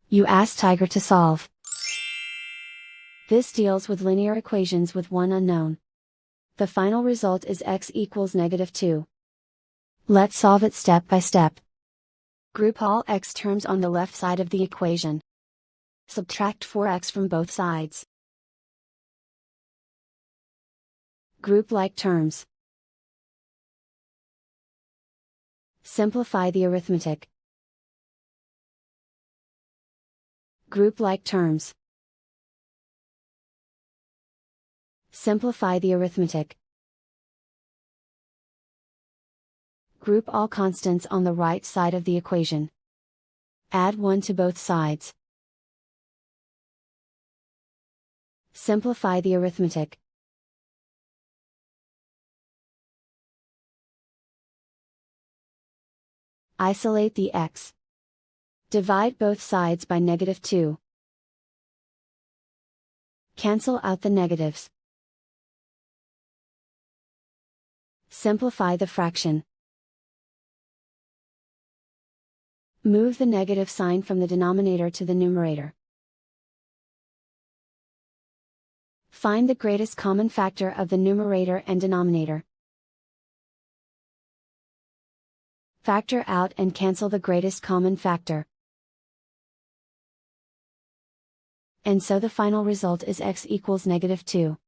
You ask Tiger to solve. This deals with linear equations with one unknown. The final result is x equals -2. Let's solve it step by step. Group all x terms on the left side of the equation. Subtract 4x from both sides. Group like terms. Simplify the arithmetic. Group like terms. Simplify the arithmetic. Group all constants on the right side of the equation. Add 1 to both sides. Simplify the arithmetic. Isolate the x. Divide both sides by -2. Cancel out the negatives. Simplify the fraction. Move the negative sign from the denominator to the numerator. Find the greatest common factor of the numerator and denominator. Factor out and cancel the greatest common factor. And so the final result is x equals -2.